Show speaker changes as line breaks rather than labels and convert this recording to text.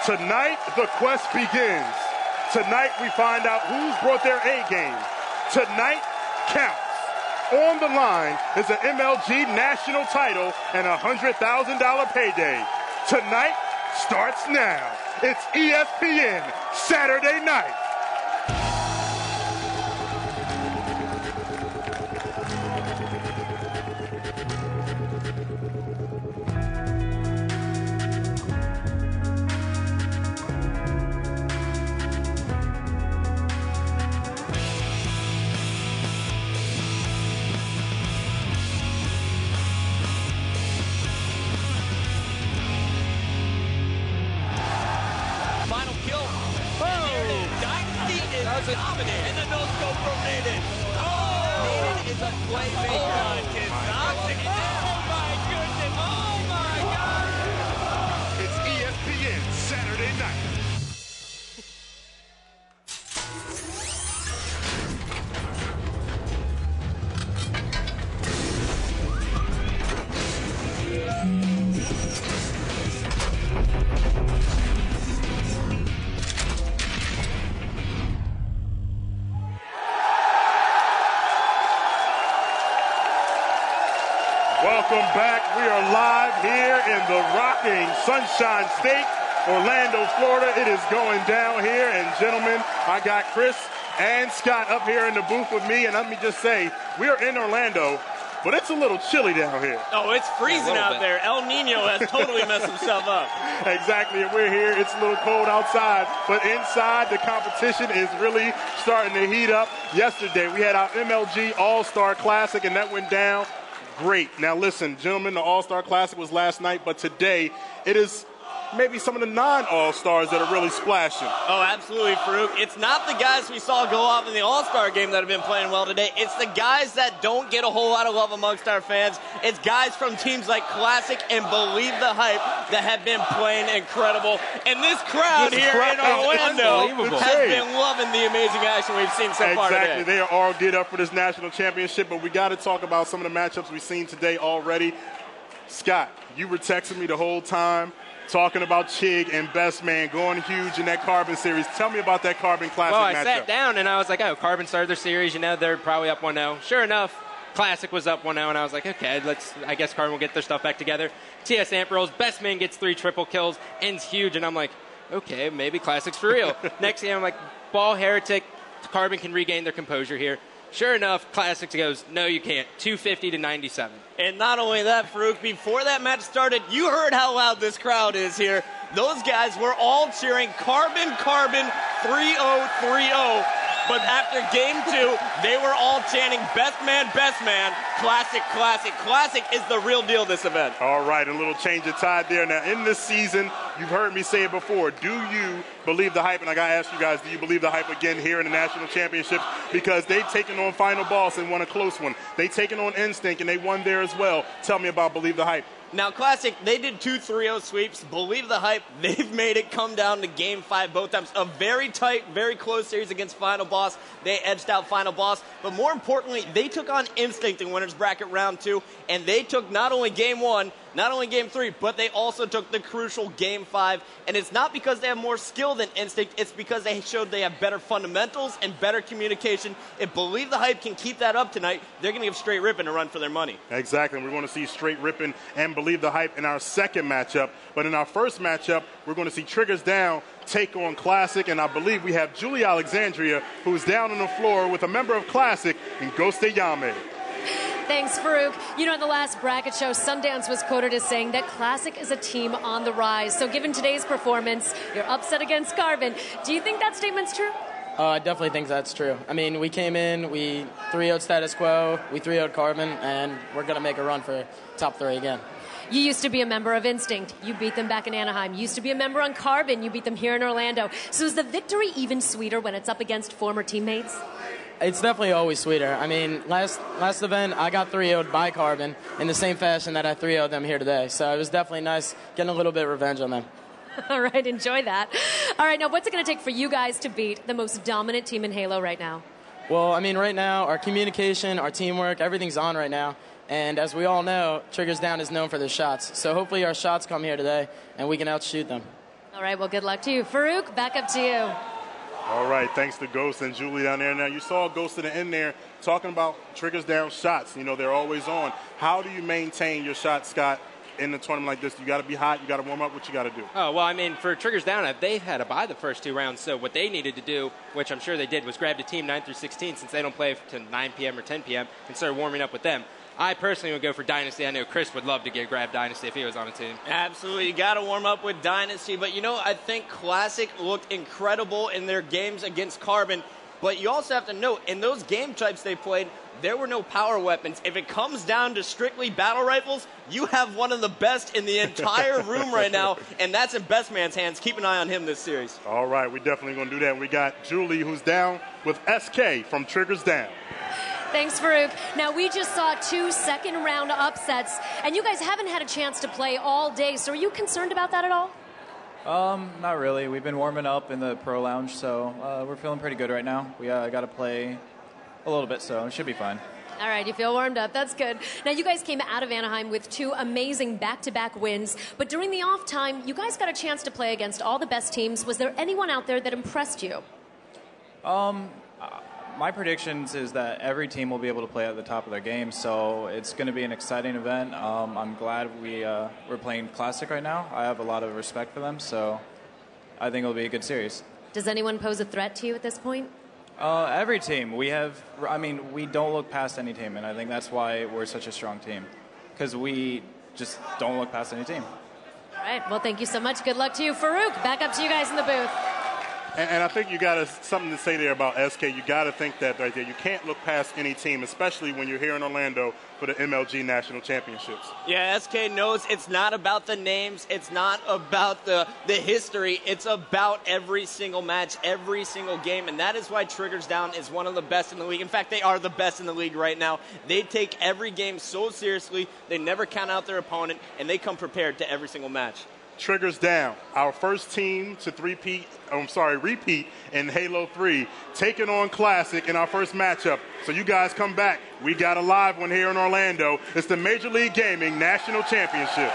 Tonight, the quest begins. Tonight, we find out who's brought their A game. Tonight counts. On the line is an MLG national title and a $100,000 payday. Tonight starts now. It's ESPN Saturday night.
Dominant. And the no-scope from Naded. Oh! Naded is a playmaker. Toxic. Oh, my goodness. Oh, my God.
It's ESPN Saturday night. Welcome back. We are live here in the rocking Sunshine State, Orlando, Florida. It is going down here. And gentlemen, I got Chris and Scott up here in the booth with me. And let me just say, we are in Orlando, but it's a little chilly down here.
Oh, it's freezing out there. El Nino has totally messed himself up.
Exactly. And we're here. It's a little cold outside. But inside, the competition is really starting to heat up. Yesterday, we had our MLG All-Star Classic, and that went down great. Now listen, gentlemen, the All-Star Classic was last night, but today it is maybe some of the non-All-Stars that are really splashing.
Oh, absolutely, Farouk. It's not the guys we saw go off in the All-Star game that have been playing well today. It's the guys that don't get a whole lot of love amongst our fans. It's guys from teams like Classic and Believe the Hype that have been playing incredible. And this crowd here in Orlando has been loving the amazing action we've seen so far today.
Exactly. They are all geared up for this national championship, but we got to talk about some of the matchups we've seen today already. Scott, you were texting me the whole time, talking about Chig and Best Man going huge in that Carbon series. Tell me about that Carbon Classic matchup.
Well, I sat down and I was like, oh, Carbon started their series. You know, they're probably up 1-0. Sure enough, Classic was up 1-0, and I was like, okay, I guess Carbon will get their stuff back together. TS Amp rolls, Best Man gets 3 triple kills, ends huge, and I'm like, okay, maybe Classic's for real. Next game, I'm like, Ball Heretic, Carbon can regain their composure here. Sure enough, Classic goes, no, you can't. 250 to 97.
And not only that, Farouk, before that match started, you heard how loud this crowd is here. Those guys were all cheering Carbon, Carbon, 3-0, 3-0. But after game 2, they were all chanting Best Man, Classic, Classic. Classic is the real deal this event.
All right, a little change of tide there. Now, in this season, you've heard me say it before, do you believe the hype? And I got to ask you guys, do you believe the hype again here in the national championship? Because they've taken on Final Boss and won a close one. They've taken on Instinct, and they won there as well. Tell me about Believe the Hype.
Now, Classic, they did 2 3-0 sweeps. Believe the Hype, they've made it come down to Game 5 both times. A very tight, very close series against Final Boss. They edged out Final Boss. But more importantly, they took on Instinct in Winners Bracket Round 2, and they took not only Game 1, not only Game 3, but they also took the crucial Game 5. And it's not because they have more skill than Instinct. It's because they showed they have better fundamentals and better communication. If Believe the Hype can keep that up tonight, they're going to give Straight Rippin a run for their money.
Exactly. We're going to see Straight Rippin and Believe the Hype in our second matchup. But in our first matchup, we're going to see Triggers Down take on Classic. And I believe we have Julie Alexandria, who's down on the floor with a member of Classic in Ghostayame.
Thanks, Farouk. You know, in the last bracket show, Sundance was quoted as saying that Classic is a team on the rise. So given today's performance, you're upset against Carbon. Do you think that statement's true?
I definitely think that's true. I mean, we came in, we 3-0'd Status Quo, we 3-0'd Carbon, and we're going to make a run for top 3 again.
You used to be a member of Instinct. You beat them back in Anaheim. You used to be a member on Carbon. You beat them here in Orlando. So is the victory even sweeter when it's up against former teammates?
It's definitely always sweeter. I mean, last event, I got 3-0'd by Carbon in the same fashion that I 3-0'd them here today. So it was definitely nice getting a little bit of revenge on them.
All right, enjoy that. All right, now what's it going to take for you guys to beat the most dominant team in Halo right now?
Well, I mean, right now, our communication, our teamwork, everything's on right now. And as we all know, Triggers Down is known for their shots. So hopefully our shots come here today, and we can outshoot them.
All right, well, good luck to you. Farouk, back up to you.
All right, thanks to Ghost and Julie down there. Now, you saw Ghost at the end there talking about triggers down shots. You know, they're always on. How do you maintain your shot, Scott, in a tournament like this? You got to be hot. You got to warm up. What you got to do?
Oh, well, I mean, for triggers down, they've had to buy the first 2 rounds. So what they needed to do, which I'm sure they did, was grab the team 9 through 16 since they don't play to 9 p.m. or 10 p.m. and start warming up with them. I personally would go for Dynasty. I know Chris would love to grab Dynasty if he was on a team.
Absolutely. You got to warm up with Dynasty. But, you know, I think Classic looked incredible in their games against Carbon. But you also have to note, in those game types they played, there were no power weapons. If it comes down to strictly battle rifles, you have one of the best in the entire room right now, and that's in Best Man's hands. Keep an eye on him this series.
All right, we're definitely going to do that. We got Julie, who's down with SK from Triggers Down.
Thanks, Farouk. Now, we just saw 2 second-round upsets, and you guys haven't had a chance to play all day, so are you concerned about that at all?
Not really. We've been warming up in the Pro Lounge, so we're feeling pretty good right now. We got to play a little bit, so it should be fine.
All right, you feel warmed up. That's good. Now, you guys came out of Anaheim with 2 amazing back-to-back wins, but during the off time, you guys got a chance to play against all the best teams. Was there anyone out there that impressed you?
My predictions is that every team will be able to play at the top of their game, so it's going to be an exciting event. I'm glad we're playing Classic right now. I have a lot of respect for them, so I think it'll be a good series.
Does anyone pose a threat to you at this point?
Every team. We don't look past any team, and I think that's why we're such a strong team, because we just don't look past any team.
All right, well, thank you so much. Good luck to you. Farouk, back up to you guys in the booth.
And I think you got something to say there about SK. You got to think that right there. You can't look past any team, especially when you're here in Orlando for the MLG National Championships.
Yeah, SK knows it's not about the names. It's not about the history. It's about every single match, every single game, and that is why Triggers Down is one of the best in the league. In fact, they are the best in the league right now. They take every game so seriously. They never count out their opponent, and they come prepared to every single match.
Triggers Down, our first team to repeat in Halo 3, taking on Classic in our first matchup. So you guys come back. We got a live one here in Orlando. It's the Major League Gaming National Championships.